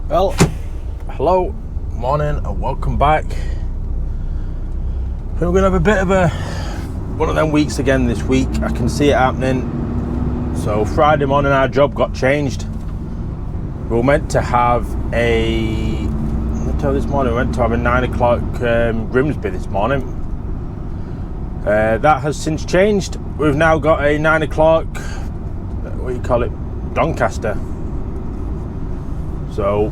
Well, hello, morning, and welcome back. We're going to have a bit of one of them weeks again this week. I can see it happening. So Friday morning our job got changed. We were meant to have this morning, we were meant to have a 9 o'clock Grimsby this morning. That has since changed. We've now got a 9 o'clock, Doncaster. So,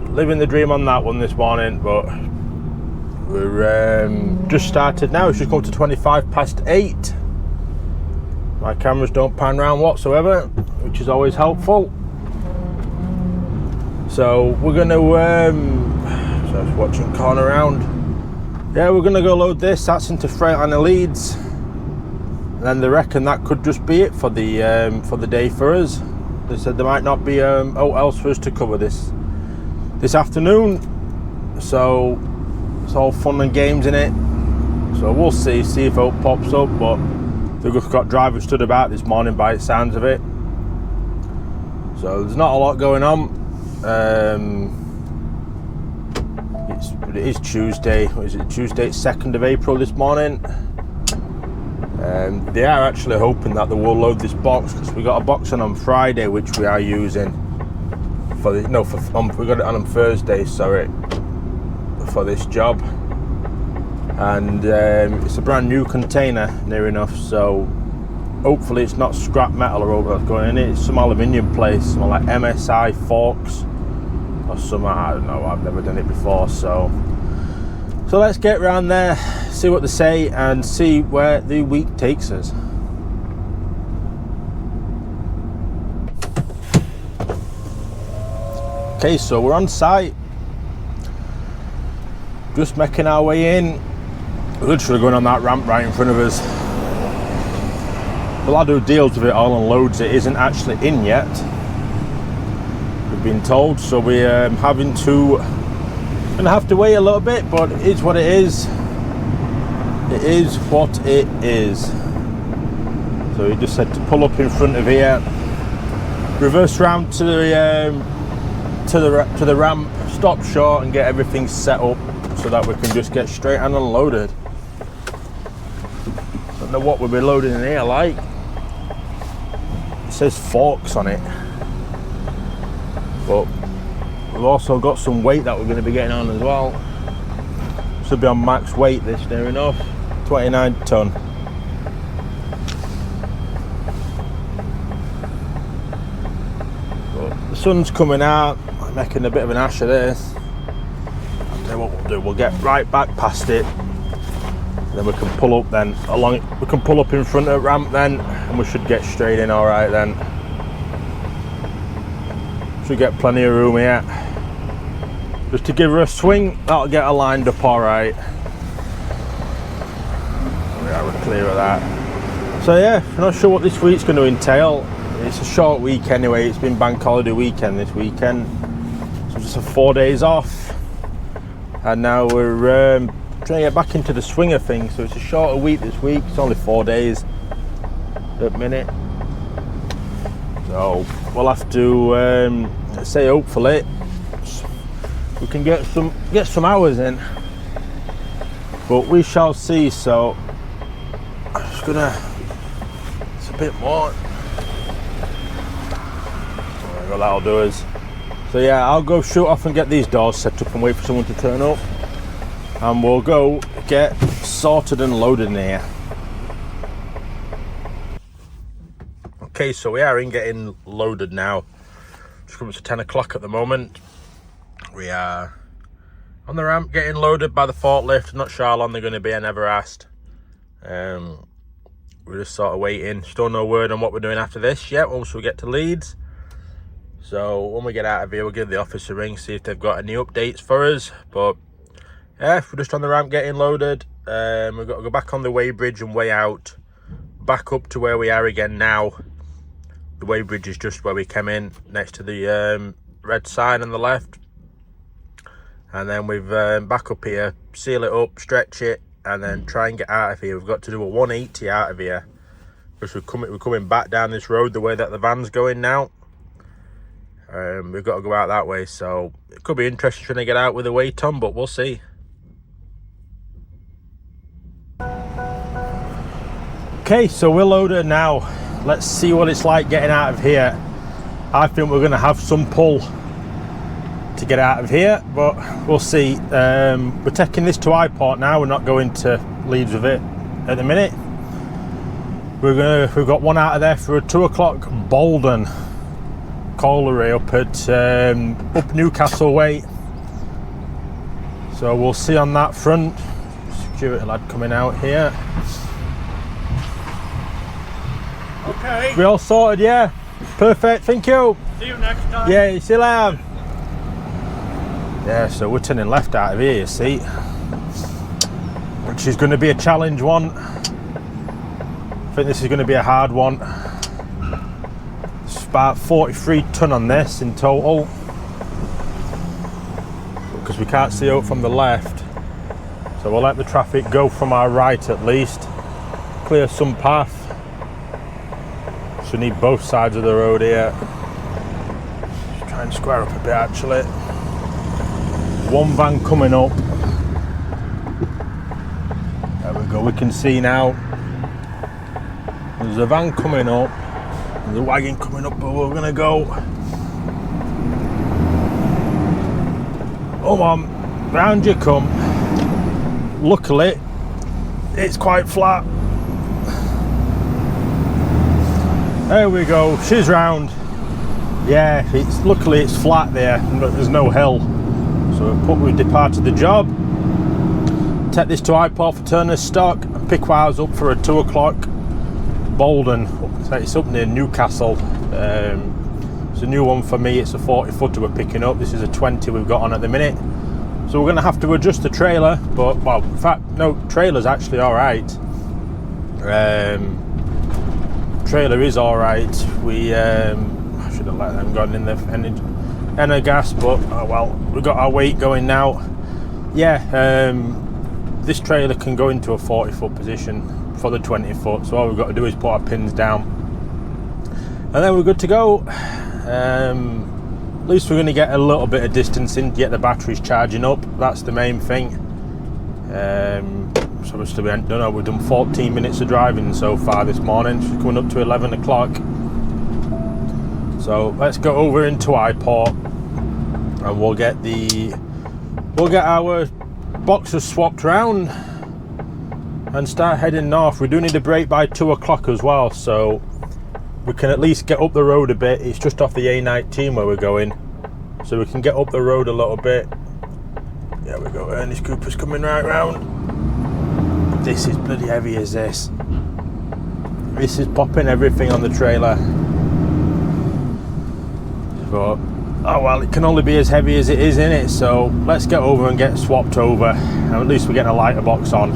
living the dream on that one this morning, but we're just started now. It's just come to 8:25. My cameras don't pan round whatsoever, which is always helpful. So we're going to, so I was watching corner around. Yeah, we're going to go load this. That's into Freightliner Leeds. And then they reckon that could just be it for the day for us. They said there might not be aught else for us to cover this afternoon, so it's all fun and games in it. So we'll see if aught pops up, but they've just got drivers stood about this morning by the sounds of it. So there's not a lot going on. It is Tuesday. Is it Tuesday? It's 2nd of April this morning. They are actually hoping that they will load this box, because we got a box on Friday which we are using for the we got it on Thursday, sorry, for this job, and it's a brand new container near enough, so hopefully it's not scrap metal or over that's going in it. It's some aluminium plate, some like MSI forks or some, I don't know, I've never done it before, so let's get around there, see what they say, and see where the week takes us. Okay, so we're on site, just making our way in. We're literally going on that ramp right in front of us. The lad who deals with it all and loads it isn't actually in yet, we've been told, so we're gonna have to wait a little bit, but it is what it is. It is what it is. So he just said to pull up in front of here, reverse round to the ramp, stop short, and get everything set up so that we can just get straight and unloaded. Don't know what we'll be loading in here like. It says forks on it, but we've also got some weight that we're going to be getting on as well. Should be on max weight this, near enough, 29 ton. But the sun's coming out, I'm making a bit of an ash of this. I'll tell you what we'll do, we'll get right back past it, and then we can pull up then along it. We can pull up in front of the ramp then, and we should get straight in all right then. Should get plenty of room here. Just to give her a swing, that'll get her lined up all right. Yeah, we're clear of that. So yeah, I'm not sure what this week's going to entail. It's a short week anyway. It's been bank holiday weekend this weekend, so just have 4 days off, and now we're trying to get back into the swing of things. So it's a shorter week this week. It's only 4 days at the minute. So we'll have to say hopefully we can get some hours in, but we shall see. So I'm just gonna, it's a bit more. Well, that'll do us. So yeah, I'll go shoot off and get these doors set up and wait for someone to turn up, and we'll go get sorted and loaded in here. Okay, so we are in getting loaded now. It's coming to 10 o'clock at the moment. We are on the ramp getting loaded by the forklift. Not sure how long they're going to be, I never asked. We're just sort of waiting. Still no word on what we're doing after this yet, once we get to Leeds. So when we get out of here, we'll give the office a ring, see if they've got any updates for us. But yeah, we're just on the ramp getting loaded. We've got to go back on the weighbridge and weigh out, back up to where we are again now. The weighbridge is just where we came in, next to the red sign on the left. And then we've back up here, seal it up, stretch it, and then try and get out of here. We've got to do a 180 out of here, because we're coming back down this road the way that the van's going now. We've got to go out that way, so it could be interesting trying to get out with the weight on, but we'll see. Okay, so we're loaded now. Let's see what it's like getting out of here. I think we're going to have some pull to get out of here, but we'll see. We're taking this to Highport now. We're not going to Leeds with it at the minute. We've got one out of there for a 2 o'clock Bolden colliery up at up Newcastle way. So we'll see on that front. Security lad coming out here. Okay. We all sorted, yeah. Perfect, thank you. See you next time. Yeah, you still have. Yeah, so we're turning left out of here, you see. Which is going to be a challenge one. I think this is going to be a hard one. It's about 43 tonne on this in total. Because we can't see out from the left. So we'll let the traffic go from our right at least. Clear some path. So we need both sides of the road here. Just try and square up a bit actually. One van coming up. There we go, we can see now. There's a van coming up. There's a wagon coming up, but we're gonna go. Come on, round you come. Luckily, it's quite flat. There we go, she's round. Yeah, luckily it's flat there, but there's no hill. So we've departed the job. Take this to Highport for Turner's stock and pick ours up for a 2 o'clock Bolden. It's up near Newcastle. It's a new one for me. It's a 40 footer we're picking up. This is a 20 we've got on at the minute. So we're going to have to adjust the trailer, but well, in fact, no, trailer's actually all right. Trailer is all right. We I should have let them go in the gas, but oh well, we've got our weight going now. Yeah, this trailer can go into a 40 foot position for the 20 foot, so all we've got to do is put our pins down and then we're good to go. At least we're going to get a little bit of distance in, get the batteries charging up. That's the main thing. So we've done 14 minutes of driving so far this morning. It's coming up to 11 o'clock. So let's go over into Highport and we'll get our boxes swapped around and start heading north. We do need a break by 2 o'clock as well, so we can at least get up the road a bit. It's just off the A19 where we're going, so we can get up the road a little bit. There we go, Ernest Cooper's coming right round. This is bloody heavy as this. This is popping everything on the trailer. But, oh well, it can only be as heavy as it is, innit? So let's get over and get swapped over. And at least we're getting a lighter box on.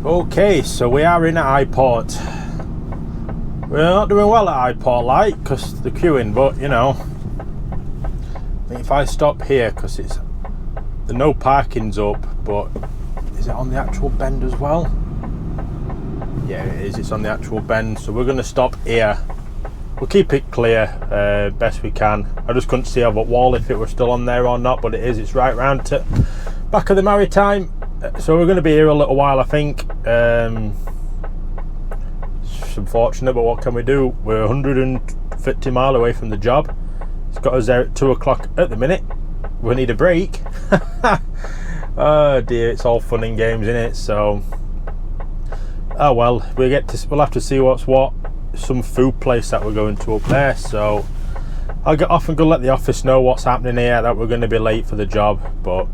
Okay, so we are in at Highport. We're not doing well at Highport, like, because the queuing, but you know. I think if I stop here, because the no parking's up, but is it on the actual bend as well? Yeah, it is. It's on the actual bend, so we're going to stop here. We'll keep it clear best we can. I just couldn't see over wall if it was still on there or not, but it is. It's right round to back of the Maritime, so we're going to be here a little while, I think. It's unfortunate, but what can we do? We're 150 mile away from the job. It's got us there at 2 o'clock at the minute. We need a break. Oh dear, it's all fun and games, isn't it? So, oh well, we'll have to see what's what. Some food place that we're going to up there. So I'll get off and go let the office know what's happening here. That we're going to be late for the job, but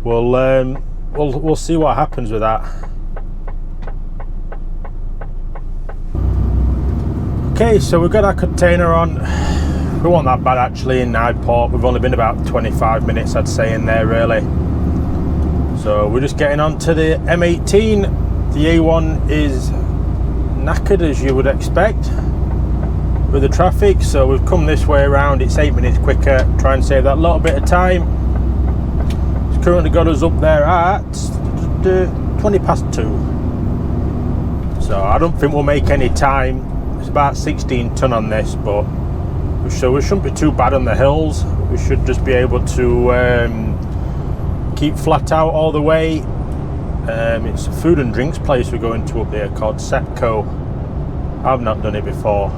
we'll see what happens with that. Okay, so we've got our container on. We weren't that bad actually in Highport. We've only been about 25 minutes, I'd say, in there really. So we're just getting on to the M18. The A1 is knackered, as you would expect, with the traffic. So we've come this way around. It's 8 minutes quicker. Try and save that little bit of time. It's currently got us up there at 20 past 2. So I don't think we'll make any time. It's about 16 ton on this, but we shouldn't be too bad on the hills. We should just be able to keep flat out all the way. It's a food and drinks place we're going to up there called Sepco. I've not done it before.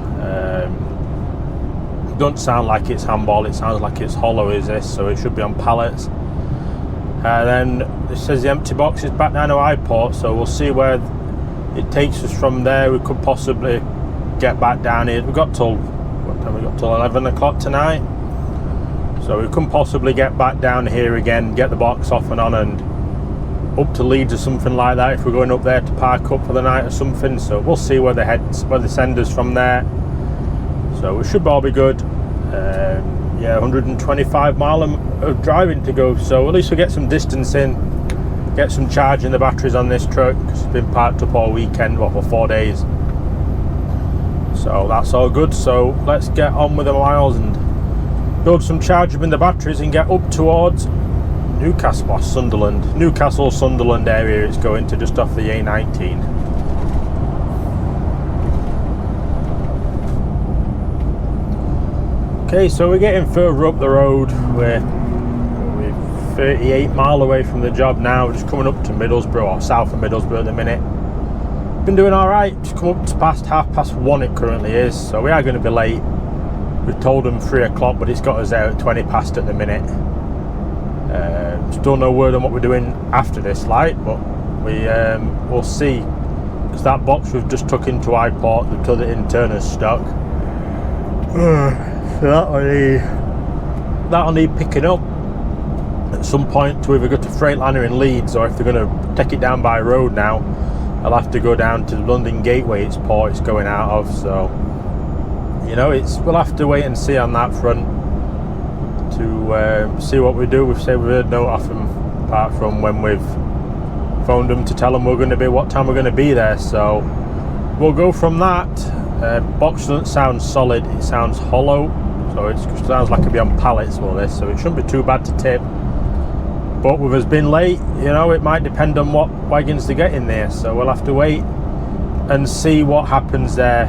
It doesn't sound like it's handball, it sounds like it's hollow is this, so it should be on pallets. Then it says the empty box is back down to Highport, so we'll see where it takes us from there. We could possibly get back down here. We've got till, what time we got, till 11 o'clock tonight, so we couldn't possibly get back down here again, get the box off and on and up to Leeds or something like that if we're going up there to park up for the night or something. So we'll see where they send us from there. So it should all be good. Yeah, 125 mile of driving to go, so at least we get some distance in, get some charge in the batteries on this truck because it's been parked up all weekend, well, for 4 days. So that's all good. So let's get on with the miles and build some charge up in the batteries and get up towards Newcastle, Sunderland area. It's going to just off the A19. Okay, so we're getting further up the road. We're 38 mile away from the job now. We're just coming up to Middlesbrough, or south of Middlesbrough at the minute. Been doing all right. Just come up to past 1:30 it currently is, so we are going to be late. We've told them 3 o'clock, but it's got us there at 20 past at the minute. Still no word on what we're doing after this light, but we'll see. Because that box we've just took into Highport, they've took it in Turner's stock. So that'll need picking up at some point to either go to Freightliner in Leeds, or if they're going to take it down by road now, I'll have to go down to the London Gateway it's going out of. So you know, we'll have to wait and see on that front to see what we do. We've said we've heard no off them apart from when we've phoned them to tell them what time we're going to be there. So we'll go from that. Box doesn't sound solid, it sounds hollow, so it sounds like it'll be on pallets all this, so it shouldn't be too bad to tip. But with us being late, you know, it might depend on what wagons to get in there, so we'll have to wait and see what happens there.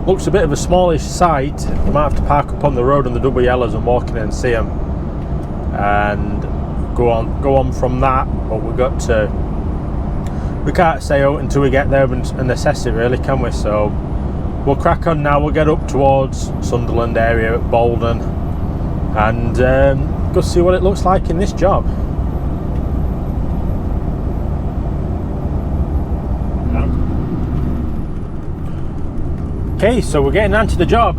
Looks a bit of a smallish site. We might have to park up on the road on the double yellows and walk in and see them and go on from that. But we can't say out until we get there and assess it, really, can we? So we'll crack on now. We'll get up towards Sunderland area at Bolden and go see what it looks like in this job. Okay, so we're getting onto the job.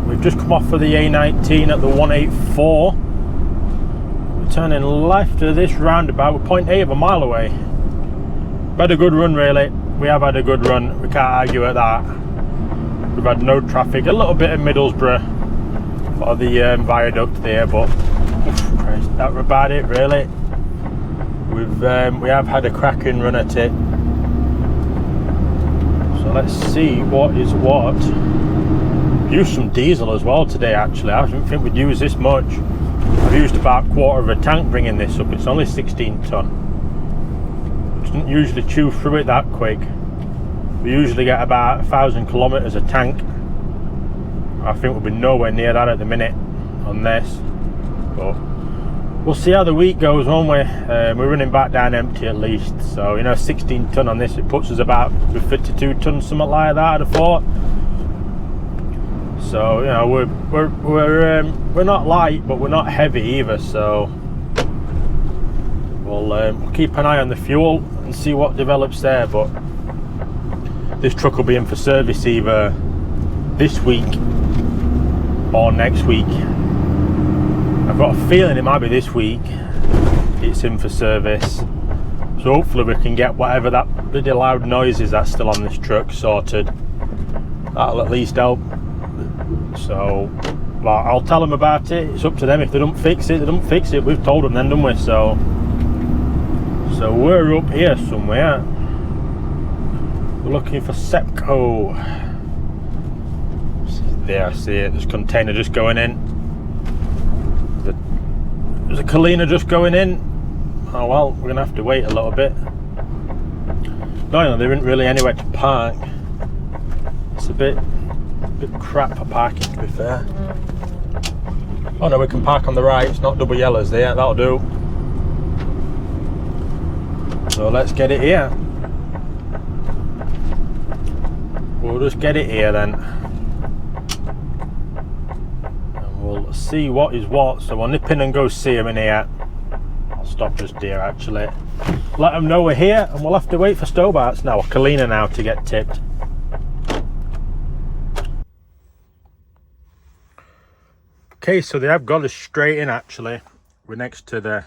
We've just come off of the A19 at the 184. We're turning left of this roundabout. We're 0.8 of a mile away. We've had a good run, really. We have had a good run. We can't argue at that. We've had no traffic. A little bit of Middlesbrough for the viaduct there, but Christ, that's about it, really. We have had a cracking run at it. So let's see what is what. Used some diesel as well today, actually. I didn't think we'd use this much. I've used about a quarter of a tank bringing this up. It's only 16 ton. Doesn't usually chew through it that quick. We usually get about 1,000 kilometers a tank. I think we'll be nowhere near that at the minute on this, but we'll see how the week goes, won't we? We're running back down empty at least, so you know, 16 ton on this, it puts us about 52 tons, something like that, I'd have thought. So you know, we're not light, but we're not heavy either, so we'll keep an eye on the fuel and see what develops there. But this truck will be in for service either this week or next week. I've got a feeling it might be this week it's in for service, so hopefully we can get whatever that bloody loud noise is that's still on this truck sorted. That'll at least help. So well, I'll tell them about it. It's up to them. If they don't fix it, they don't fix it. We've told them then, don't we? So we're up here somewhere. We're looking for Sepco. There, I see it. There's a container just going in. There's a Kalina just going in. Oh well, we're gonna have to wait a little bit. No, there isn't really anywhere to park. It's a bit crap for parking, to be fair. Oh no, we can park on the right. It's not double yellows there. That'll do. So let's get it here. We'll just get it here then. And we'll see what is what. So we'll nip in and go see him in here. I'll stop just here actually. Let them know we're here, and we'll have to wait for Stobart's now, or Kalina now, to get tipped. Okay, so they have got us straight in actually. We're next to the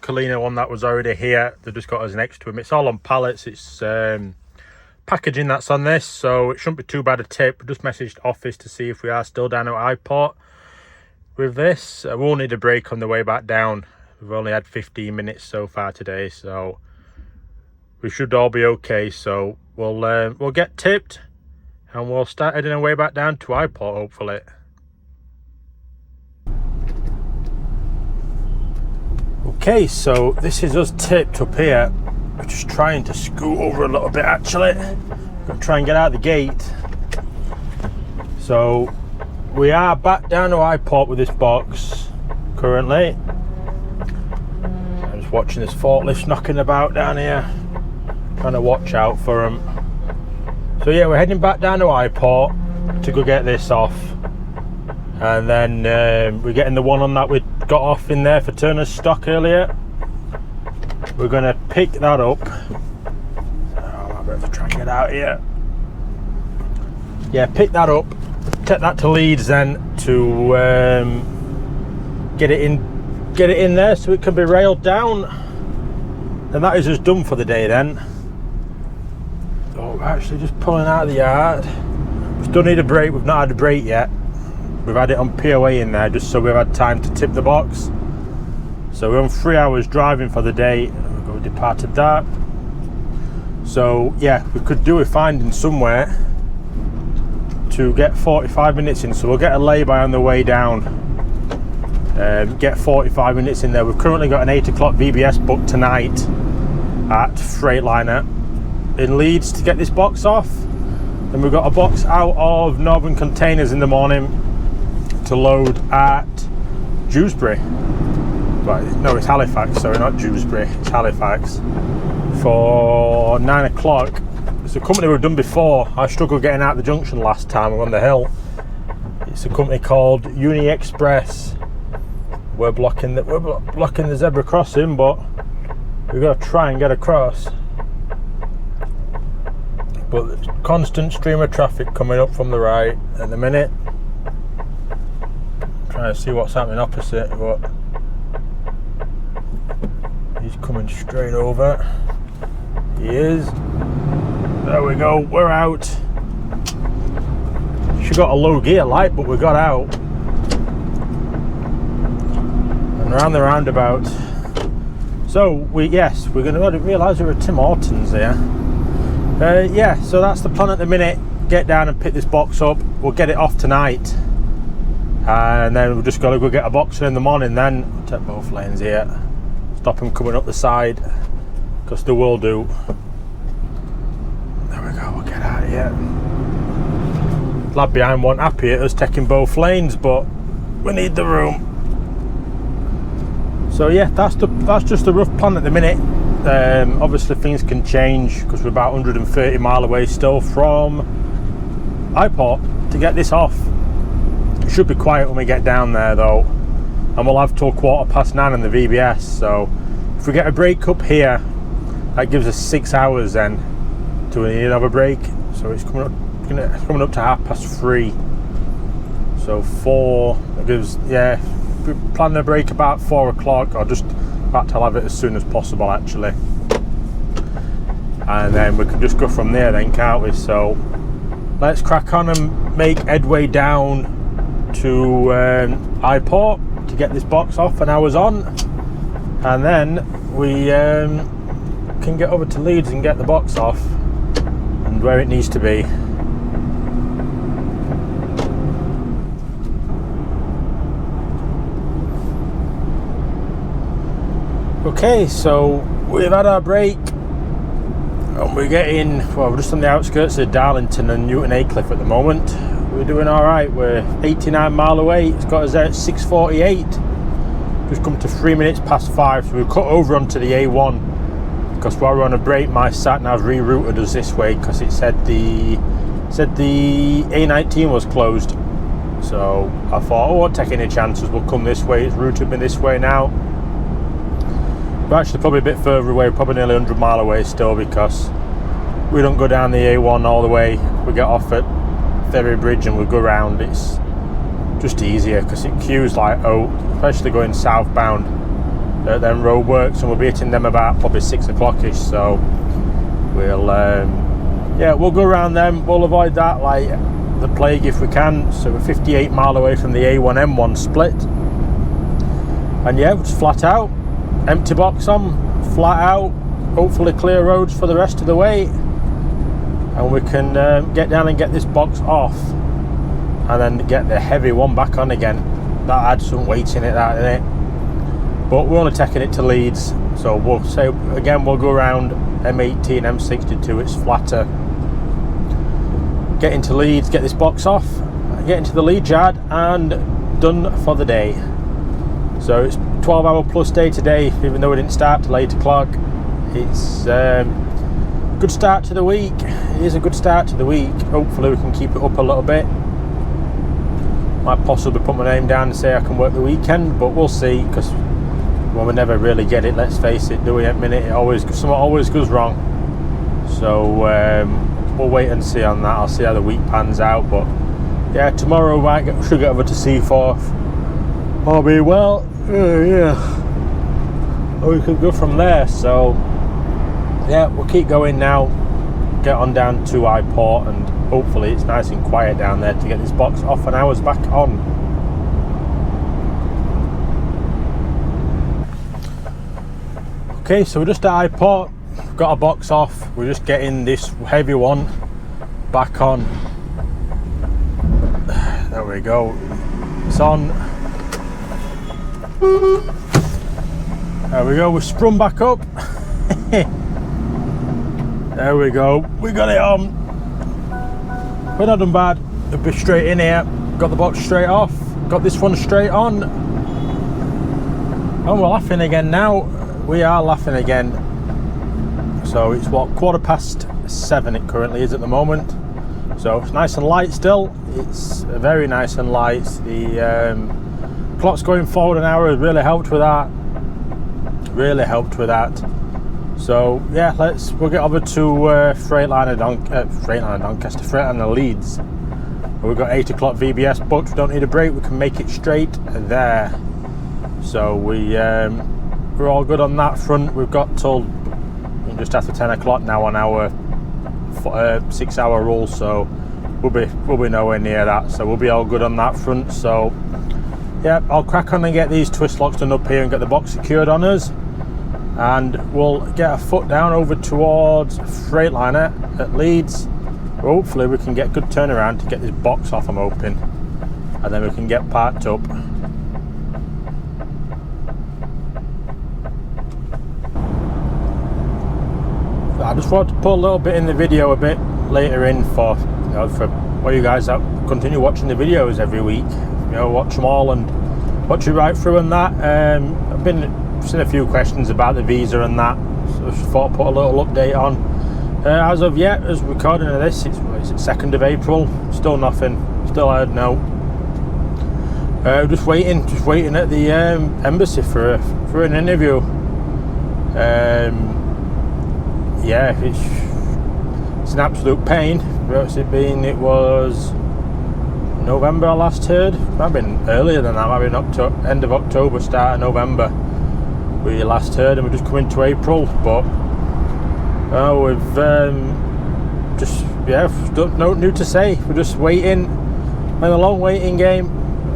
Kalina one that was already here. They just got us next to him. It's all on pallets. It's packaging that's on this, so it shouldn't be too bad a tip. We just messaged office to see if we are still down at Highport with this. We'll need a break on the way back down. We've only had 15 minutes so far today, so we should all be okay. So we'll get tipped and we'll start heading our way back down to Highport hopefully. Okay, so this is us tipped up here. We're just trying to scoot over a little bit actually. Got to try and get out the gate. So we are back down to Highport with this box currently. I'm just watching this forklift knocking about down here, trying to watch out for them. So yeah, we're heading back down to Highport to go get this off, and then we're getting the one on that we got off in there for Turner's stock earlier. We're going to pick that up. I'll have to try and get out here. Yeah, pick that up, take that to Leeds then to get it in there so it can be railed down, and that is us done for the day then. Oh, we're actually just pulling out of the yard. We still need a brake. We've not had a brake yet. We've had it on POA in there just so we've had time to tip the box. So we're on 3 hours driving for the day. We've departed that. So yeah, we could do with finding somewhere to get 45 minutes in. So we'll get a lay-by on the way down. Get 45 minutes in there. We've currently got an 8 o'clock VBS booked tonight at Freightliner in Leeds to get this box off. Then we've got a box out of Northern Containers in the morning to load at Dewsbury. Right, no, it's Halifax, sorry, not Dewsbury, it's Halifax for 9 o'clock. It's a company we've done before. I struggled getting out the junction last time I'm on the hill. It's a company called Uni Express. We're blocking the zebra crossing, but we've got to try and get across. But there's constant stream of traffic coming up from the right at the minute. Trying to see what's happening opposite, but he's coming straight over. He is. There we go, we're out. She got a low gear light, but we got out. And around the roundabout. So we're going to realise we're at Tim Hortons here. Yeah, so that's the plan at the minute. Get down and pick this box up. We'll get it off tonight. And then we've just got to go get a box in the morning then. I'll take both lanes here. Stop them coming up the side, because they will do. There we go, we'll get out of here. Lad behind wasn't happy at us taking both lanes, but we need the room. So yeah, that's just the rough plan at the minute. Obviously things can change because we're about 130 mile away still from Highport to get this off. It should be quiet when we get down there though, and we'll have till 9:15 on the VBS. So if we get a break up here, that gives us 6 hours then to need another break. So it's coming up to 3:30. So 4, it gives, yeah, we plan the break about 4 o'clock, or just about to have it as soon as possible actually. And then we can just go from there then, can't we? So let's crack on and make headway down to Highport to get this box off and hours on, and then we can get over to Leeds and get the box off and where it needs to be. Okay, so we've had our break and we're getting, well, we're just on the outskirts of Darlington and Newton Aycliffe at the moment. We're doing all right. We're 89 mile away. It's got us there at 6:48. Just come to 3 minutes past 5, so we've cut over onto the A1 because while we're on a break, my sat nav rerouted us this way because it said the A19 was closed. So I thought, oh, won't take any chances, we'll come this way. It's routed me this way now. We're actually probably a bit further away, probably nearly 100 mile away still, because we don't go down the A1 all the way. We get off at Ferry Bridge and we go round. It's just easier because it queues like especially going southbound at them roadworks, and we'll be hitting them about probably 6 o'clock-ish. So we'll we'll go around them. We'll avoid that like the plague if we can. So we're 58 mile away from the A1M1 split, and yeah, just flat out, empty box on, flat out, hopefully clear roads for the rest of the way, and we can get down and get this box off and then get the heavy one back on again. That had some weight in it, that, innit? But we're only taking it to Leeds, so we'll say again, we'll go around M18, M62, it's flatter. Get into Leeds, get this box off, get into the Leeds yard, and done for the day. So it's 12-hour plus day today, even though we didn't start till 8 o'clock. It's a good start to the week. It is a good start to the week. Hopefully we can keep it up a little bit. Might possibly put my name down and say I can work the weekend, but we'll see, because well, we never really get it, let's face it, do we? At minute, something always goes wrong. So we'll wait and see on that. I'll see how the week pans out, but yeah, tomorrow should get over to Seaforth. I'll be well. Yeah. We could go from there. So yeah, we'll keep going now. Get on down to Port, and hopefully it's nice and quiet down there to get this box off and hours back on. Okay, so we're just at Port. Got a box off. We're just getting this heavy one back on. There we go. It's on. There we go. We've sprung back up. There we go. We got it on. We're not done bad. We'll be straight in here. Got the box straight off. Got this one straight on. And we're laughing again now. We are laughing again. So it's what, 7:15 it currently is at the moment. So it's nice and light still. It's very nice and light. The clock's going forward an hour has really helped with that. Really helped with that. So yeah, we'll get over to Freightliner Doncaster, Freightliner Leeds. We've got 8 o'clock VBS booked. We don't need a break. We can make it straight there. So we're all good on that front. We've got till just after 10 o'clock now on our 6-hour rule, so we'll be nowhere near that. So we'll be all good on that front. So yeah, I'll crack on and get these twist locks done up here and get the box secured on us, and we'll get a foot down over towards Freightliner at Leeds. Hopefully we can get good turnaround to get this box off, I'm hoping, and then we can get parked up. I just wanted to put a little bit in the video a bit later in for you guys that continue watching the videos every week. Watch them all and watch it right through and that. I've seen a few questions about the visa and that, so I just thought I'd put a little update on. As of yet, as recording of this, it's 2nd of April. Still nothing. Still heard no. Just waiting at the embassy for an interview. Yeah, it's an absolute pain. It was November I last heard. Might have been earlier than that. Might have been end of October, start of November. We last heard, and we're just coming to April. But we've no new to say. We're just waiting. In a long waiting game.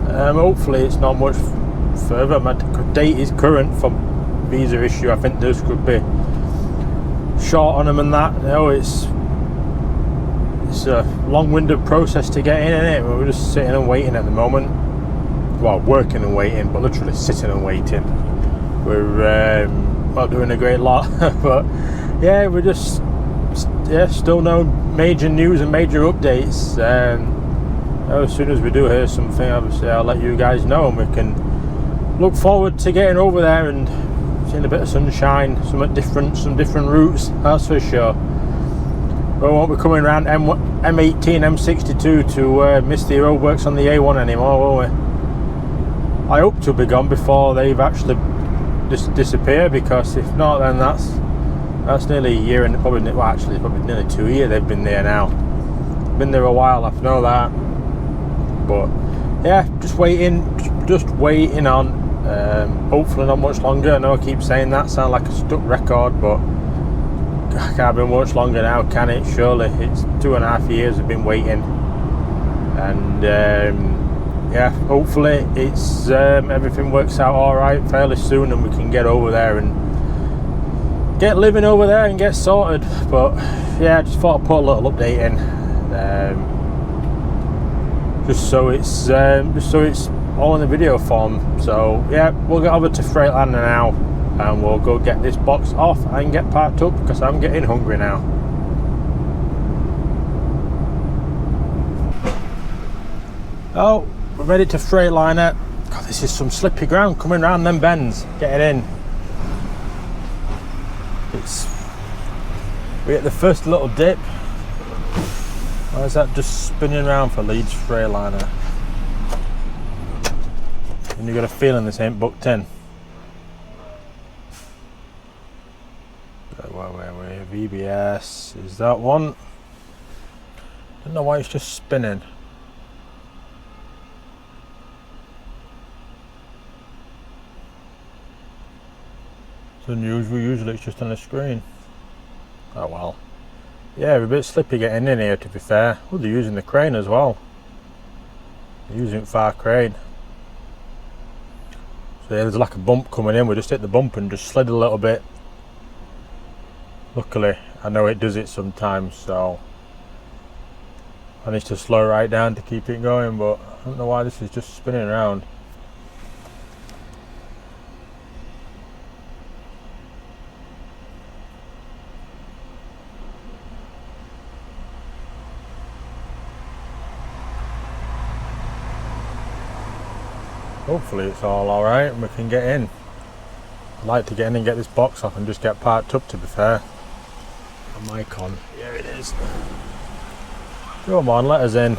Hopefully, it's not much further. My date is current for visa issue. I think this could be short on them and that. It's a long-winded process to get in, isn't it? We're just sitting and waiting at the moment. Well, working and waiting, but literally sitting and waiting. We're not doing a great lot. But yeah, we're just still no major news and major updates. As soon as we do hear something, obviously I'll let you guys know, and we can look forward to getting over there and seeing a bit of sunshine, some different routes, that's for sure. We won't be coming around M18, M62 to miss the roadworks on the A1 anymore, will we? I hope to be gone before they've actually disappeared, because if not, then that's nearly a year, and probably nearly 2 years they've been there now. Been there a while, I know that. But yeah, just waiting on. Hopefully not much longer. I know I keep saying that, sound like a stuck record, but it can't be much longer now, can it? Surely. It's 2.5 years I've been waiting, and yeah, hopefully it's everything works out all right fairly soon, and we can get over there and get living over there and get sorted. But yeah, I just thought I'd put a little update in, just so it's all in the video form. So yeah, we'll get over to Freightliner now, and we'll go get this box off and get parked up, because I'm getting hungry now. Oh, we're ready to Freightliner. God, this is some slippy ground coming round them bends, getting in. We get the first little dip. Why is that just spinning around for Leeds Freightliner? And you got a feeling this ain't booked in. Where VBS is that one? Don't know why it's just spinning. It's unusual. Usually it's just on the screen. Oh well. Yeah, we're a bit slippy getting in here, to be fair. Oh, they're using the crane as well. They're using far crane. So yeah, there's like a bump coming in. We just hit the bump and just slid a little bit. Luckily, I know it does it sometimes, so I need to slow right down to keep it going, but I don't know why this is just spinning around. Hopefully it's all alright and we can get in. I'd like to get in and get this box off and just get parked up, to be fair. Got mic on. Here it is. Come on, let us in.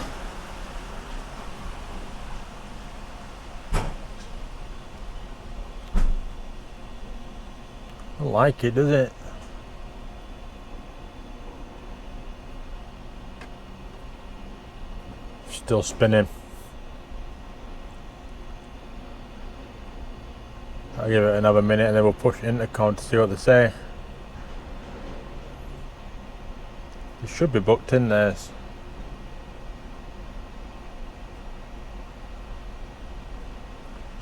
Don't like it, does it? Still spinning. I'll give it another minute and then we'll push intercom to see what they say. It should be booked in there. So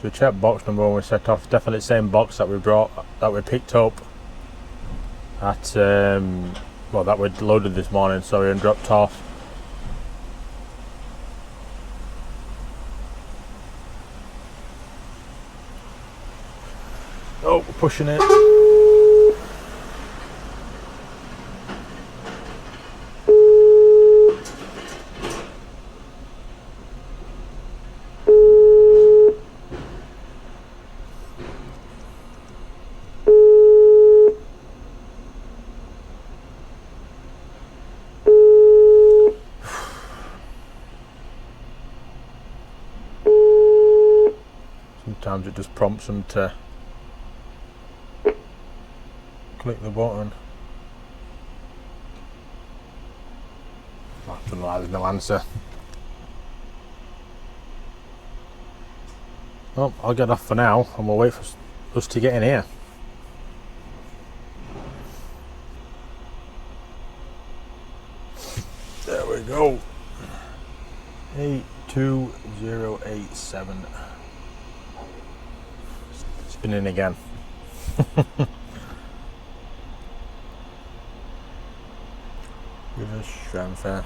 we check box number when we set off. Definitely the same box that we picked up at well, that we loaded this morning, sorry, and dropped off. Oh, we're pushing it. Sometimes it just prompts them to click the button. I don't know why there's no answer. Well, I'll get off for now and we'll wait for us to get in here. There we go. 82087. Spinning again. Reverse transfer.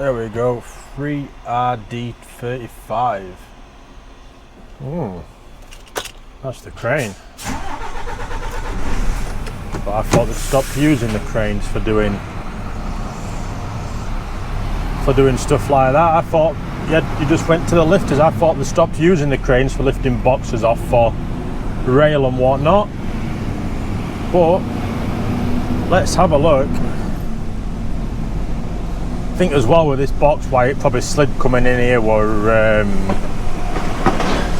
There we go, 3RD35. That's the crane. But I thought they stopped using the cranes for doing stuff like that. I thought you just went to the lifters. I thought they stopped using the cranes for lifting boxes off for rail and whatnot. But let's have a look. I think as well with this box, why it probably slid coming in here were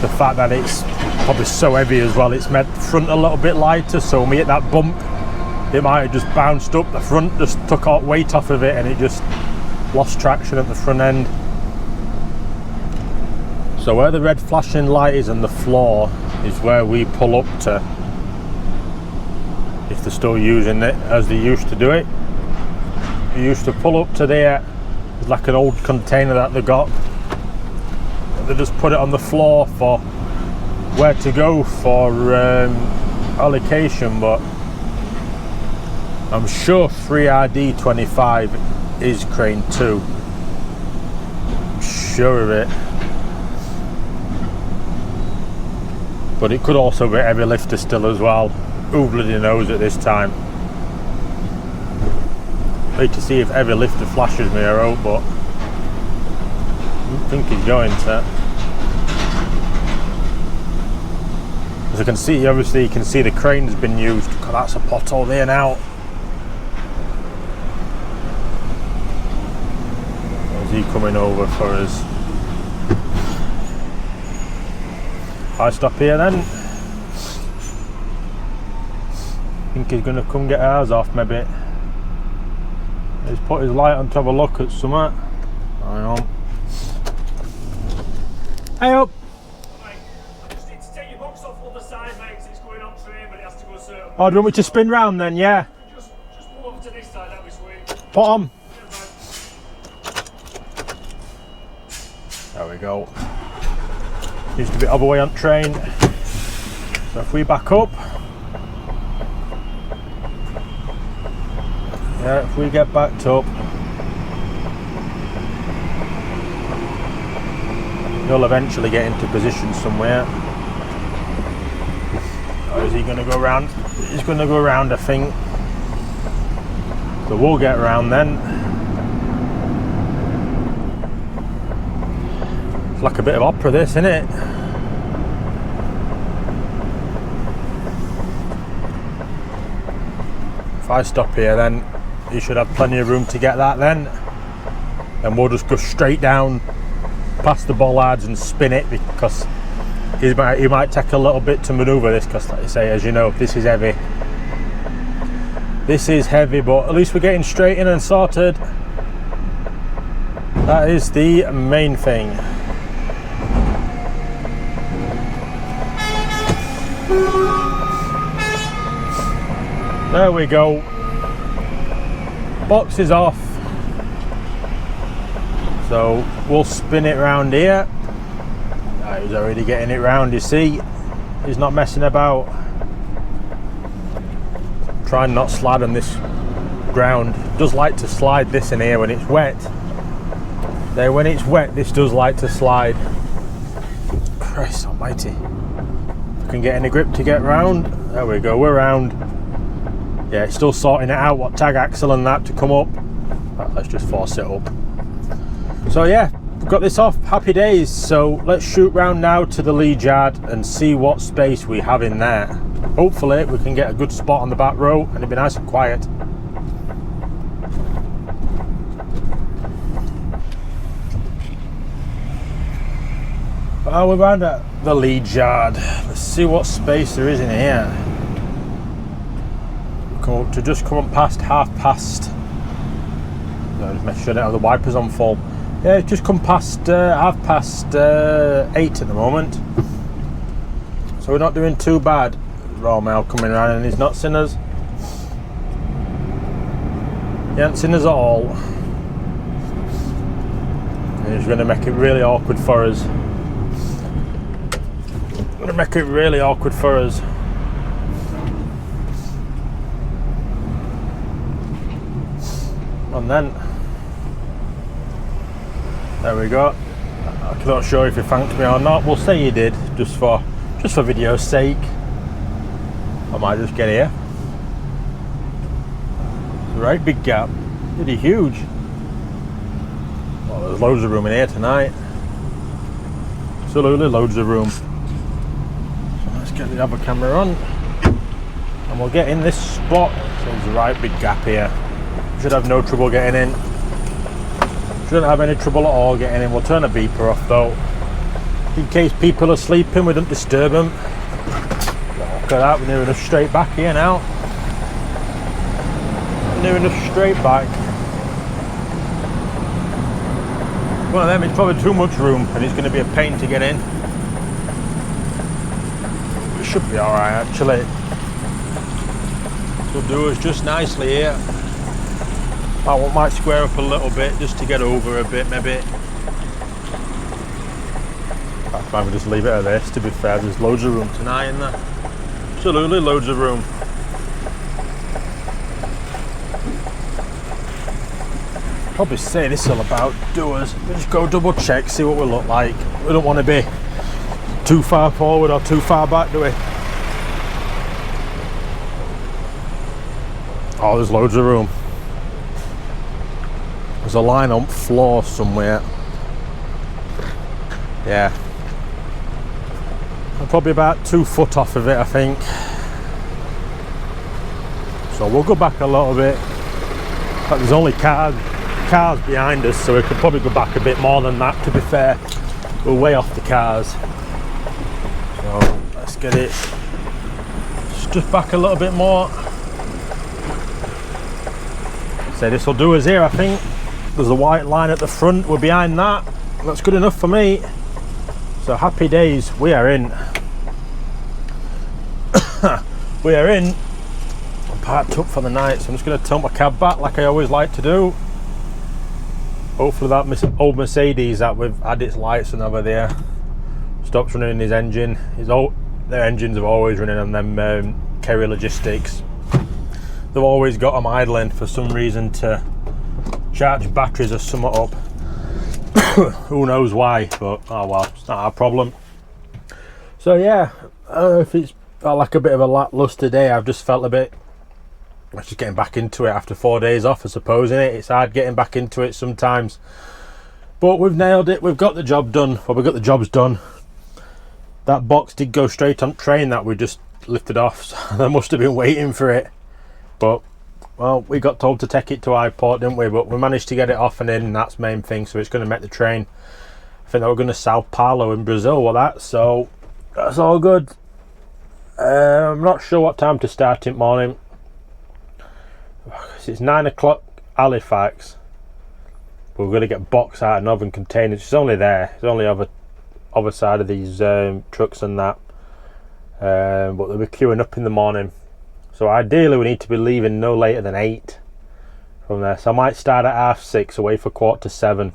the fact that it's probably so heavy as well. It's made the front a little bit lighter, so when we hit that bump, it might have just bounced up. The front just took out weight off of it, and it just lost traction at the front end. So where the red flashing light is on the floor is where we pull up to, if they're still using it as they used to do it. We used to pull up to there. It's like an old container that they got. They just put it on the floor for where to go for allocation, but I'm sure 3RD25 is crane 2. I'm sure of it. But it could also be heavy lifter still as well. Who bloody knows at this time. Wait to see if heavy lifter flashes me out, but I don't think he's going to. As I can see, obviously you can see the crane's been used. God, that's a pothole there now. Is he coming over for us? I stop here then. I think he's going to come get ours off maybe. He's put his light on to have a look at something. Hang on. Hey up! Just need to take your box off on the side, mate, 'cause it's going on train, but it has to go a certain way. Oh, do you want me to spin round then? Yeah. Just pull over to this side, that'll be sweet. Put on. Yeah, There we go. Used to be other way on train. So if we back up. Yeah, if we get backed up, you'll eventually get into position somewhere. Or is he going to go around? He's going to go around, I think. So we'll get around then. It's like a bit of opera, this, isn't it? If I stop here, then you should have plenty of room to get that then. And we'll just go straight down past the bollards and spin it, because he might take a little bit to manoeuvre this, because like I say, as you know, this is heavy. This is heavy, but at least we're getting straight in and sorted. That is the main thing. There we go. Box is off. So we'll spin it round here. He's already getting it round, you see. He's not messing about. Try and not slide on this ground. Does like to slide this in here when it's wet. There, when it's wet, this does like to slide. Christ almighty. If I can get any grip to get round. There we go, we're round. Yeah, it's still sorting it out, what tag axle and that to come up. Right, let's just force it up. So yeah, we've got this off, happy days. So let's shoot round now to the lead yard and see what space we have in there. Hopefully we can get a good spot on the back row and it'll be nice and quiet. Well, we're round at the lead yard. Let's see what space there is in here. To just come on past 1/2 just make sure I don't have the wipers on full. Yeah, just come past 8 at the moment, so we're not doing too bad. Royal Mail coming around and he's not seen us. He hasn't seen us at all. And he's going to make it really awkward for us. Going to make it really awkward for us. And then There we go. I'm not sure if you thanked me or not. We'll say you did, just for video's sake. I might just get here. It's a right big gap. Pretty huge. Well, there's loads of room in here tonight. Absolutely loads of room. So let's get the other camera on. And we'll get in this spot. So there's a right big gap here. Should have no trouble getting in. Shouldn't have any trouble at all getting in. We'll turn the beeper off though, in case people are sleeping. We don't disturb them. Look at that, we're near enough straight back here now. Near enough straight back. One of them, it's probably too much room and it's going to be a pain to get in. It should be alright actually. We'll do us just nicely here. I might square up a little bit just to get over a bit, maybe. I might just leave it at this, to be fair. There's loads of room tonight in there. Absolutely loads of room. Probably say this all about doers. We just go double check, see what we look like. We don't want to be too far forward or too far back, do we? Oh, there's loads of room. There's a line on floor somewhere. Yeah. I'm probably about 2 foot off of it, I think. So we'll go back a little bit. But there's only cars behind us, so we could probably go back a bit more than that, to be fair. We're way off the cars. So let's get it just back a little bit more. So this will do us here, I think. There's a white line at the front, we're behind that. That's good enough for me. So happy days, we are in. We are in. I'm parked up for the night, so I'm just going to tilt my cab back like I always like to do. Hopefully that old Mercedes that we've had its lights and over there stops running his engine. Their engines are always running on them Kerry Logistics. They've always got them idling for some reason to charge batteries or something up. Who knows why, but oh well, it's not our problem. So yeah, I don't know if it's felt like a bit of a lackluster day. I've just felt a bit, I'm just getting back into it after 4 days off, I suppose, innit? It's hard getting back into it sometimes, but we've nailed it. We've got the job done. Well, we got the jobs done. That box did go straight on train that we just lifted off, so they must have been waiting for it. But well, we got told to take it to Highport, didn't we? But we managed to get it off and in, and that's the main thing. So it's going to make the train. I think that we're going to Sao Paulo in Brazil with that, so that's all good. I'm not sure what time to start in the morning. It's 9 o'clock Halifax. But we're going to get box out and oven containers. It's only there. It's only other side of these trucks and that. But they'll be queuing up in the morning. So ideally we need to be leaving no later than 8 from there. So I might start at 6:30, away for 7:15.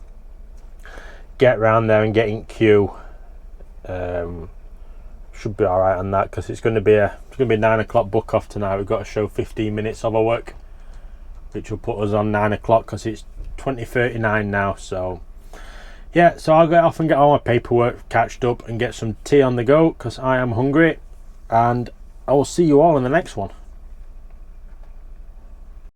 Get round there and get in queue. Should be all right on that, because it's going to be a 9 o'clock book off tonight. We've got to show 15 minutes of our work, which will put us on 9 o'clock because it's 20:39 now. So yeah, so I'll get off and get all my paperwork catched up and get some tea on the go, because I am hungry, and I will see you all in the next one.